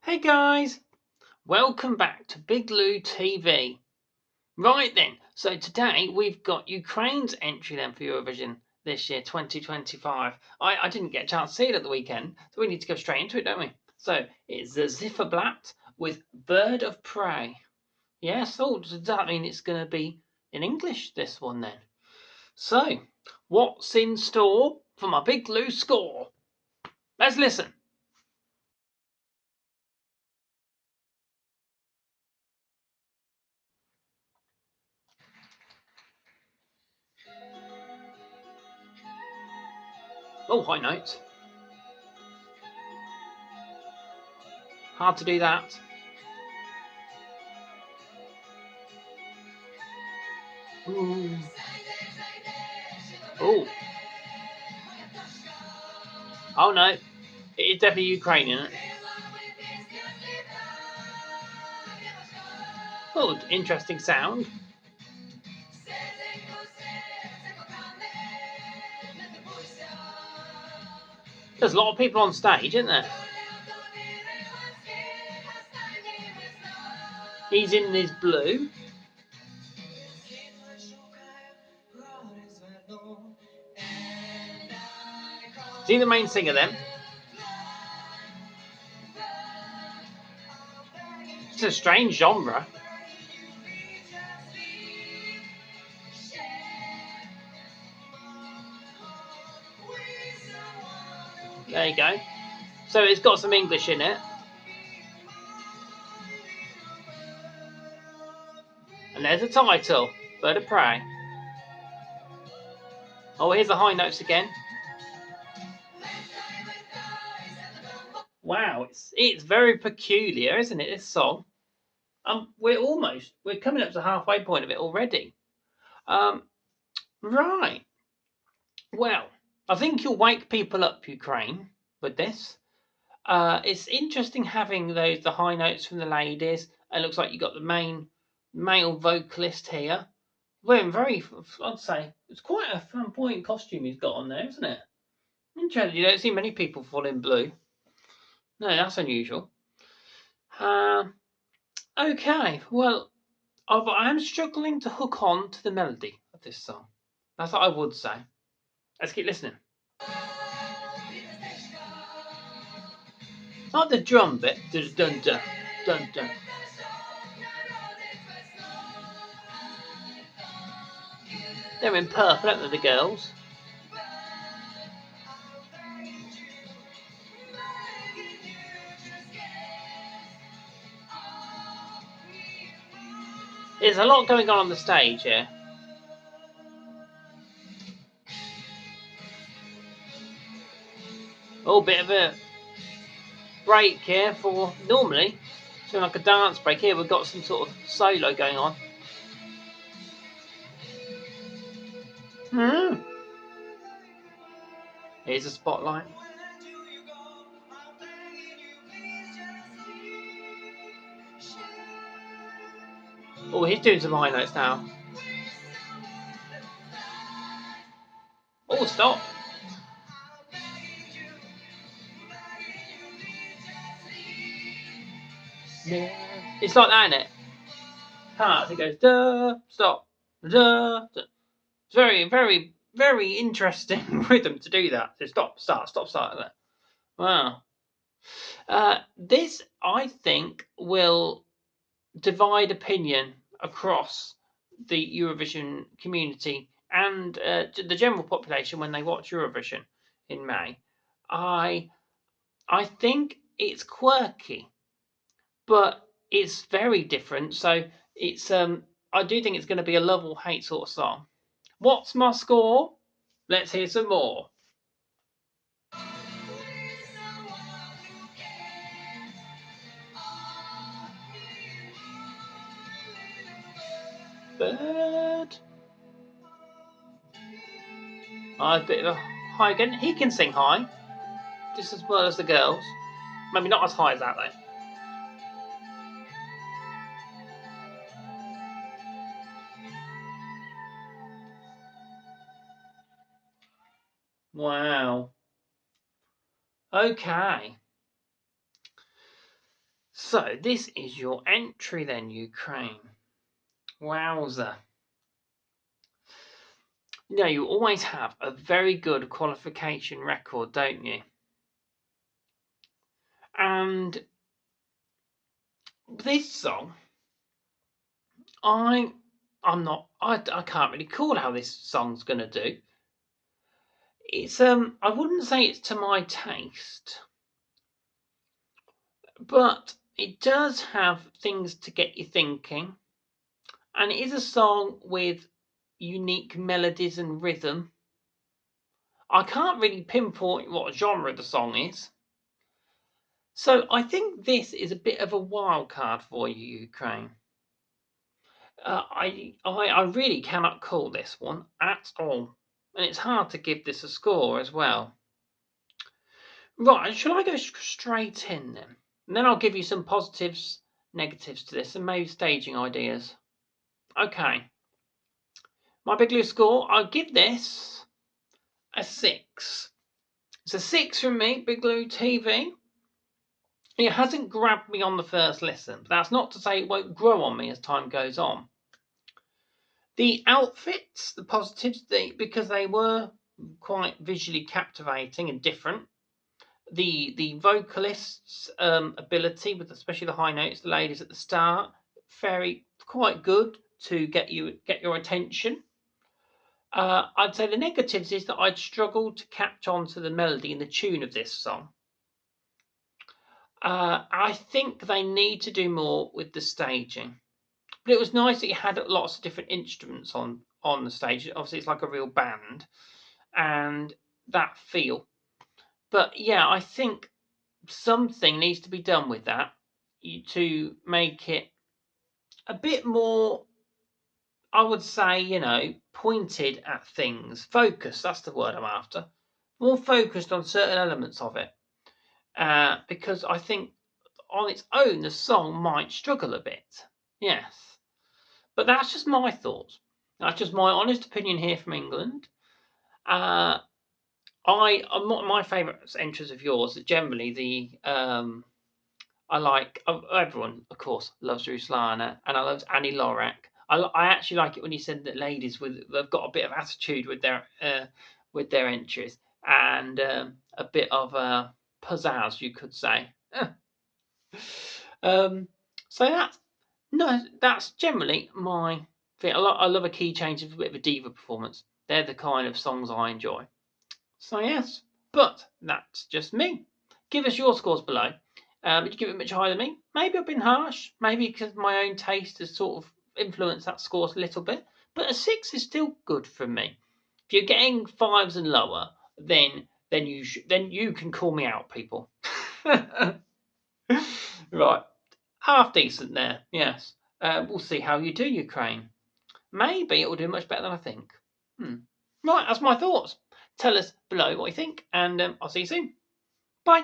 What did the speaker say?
Hey guys, welcome back to Big Lew TV. Right then, so today we've got Ukraine's entry then for Eurovision this year, 2025. I didn't get a chance to see it at the weekend, so we need to go straight into it, don't we? So it's the Ziferblat with Bird of Prey. Yes, does that mean it's going to be in English, this one then? So, what's in store for my Big Lew Score? Let's listen. Oh, high notes. Hard to do that. Ooh. Oh. Oh no. It is definitely Ukrainian, isn't it? Oh, interesting sound. There's a lot of people on stage, isn't there? He's in his blue. Is he the main singer then? It's a strange genre. There you go. So it's got some English in it. And there's the title, Bird of Prey. Oh, here's the high notes again. Wow, it's very peculiar, isn't it, this song? We're coming up to the halfway point of it already. Right. Well, I think you'll wake people up, Ukraine, with this. It's interesting having the high notes from the ladies. It looks like you got the main male vocalist here. Wearing I'd say, it's quite a flamboyant costume he's got on there, isn't it? Interesting. You don't see many people fall in blue. No, that's unusual. Okay, well, I am struggling to hook on to the melody of this song. That's what I would say. Let's keep listening. It's like the drum bit. Dun dun dun dun dun. They're in purple, aren't they, the girls? There's a lot going on the stage here. Oh, bit of a break here for normally. So like a dance break here, we've got some sort of solo going on. Here's a spotlight. Oh, he's doing some high notes now. Oh, stop. It's like that, isn't it? Parts. It goes duh, stop, duh. It's very, very, very interesting rhythm to do that. So stop, start, stop, start. Like that. Wow. This, I think, will divide opinion across the Eurovision community and the general population when they watch Eurovision in May. I think it's quirky, but it's very different. So it's I do think it's going to be a love or hate sort of song. What's my score? Let's hear some more. Bird. A bit of a high again. He can sing high, just as well as the girls. Maybe not as high as that though. Wow. Okay. So this is your entry then, Ukraine. Wowza. You know, you always have a very good qualification record, don't you? And this song, I can't really call how this song's gonna do. It's I wouldn't say it's to my taste, but it does have things to get you thinking, and it is a song with unique melodies and rhythm. I can't really pinpoint what genre the song is, so I think this is a bit of a wild card for you, Ukraine. I really cannot call this one at all, and it's hard to give this a score as well. Right, shall I go straight in then? And then I'll give you some positives, negatives to this, and maybe staging ideas. Okay. My Big Lew Score, I'll give this a 6. It's a 6 from me, Big Lew TV. It hasn't grabbed me on the first listen, but that's not to say it won't grow on me as time goes on. The outfits, the positives, because they were quite visually captivating and different. The vocalist's ability, with especially the high notes, the ladies at the start, quite good to get your attention. I'd say the negatives is that I'd struggle to catch on to the melody and the tune of this song. I think they need to do more with the staging. But it was nice that you had lots of different instruments on the stage. Obviously, it's like a real band, and that feel. But yeah, I think something needs to be done with that to make it a bit more, I would say, pointed at things. Focused, that's the word I'm after. More focused on certain elements of it. Because I think on its own, the song might struggle a bit. Yes. But that's just my thoughts. That's just my honest opinion here from England. My favourite entries of yours are generally I like everyone, of course, loves Ruslana, and I love Annie Lorak. I actually like it when you said that ladies they've got a bit of attitude with their entries and a bit of pizzazz, you could say. So that's generally my thing. I love a key change of a bit of a diva performance. They're the kind of songs I enjoy. So yes, but that's just me. Give us your scores below. Did you give it much higher than me? Maybe I've been harsh. Maybe because my own taste has sort of influenced that scores a little bit. But a 6 is still good for me. If you're getting 5s and lower, then you can call me out, people. Right, half decent there. Yes. We'll see how you do, Ukraine. Maybe it will do much better than I think. Right, that's my thoughts. Tell us below what you think, and I'll see you soon. Bye.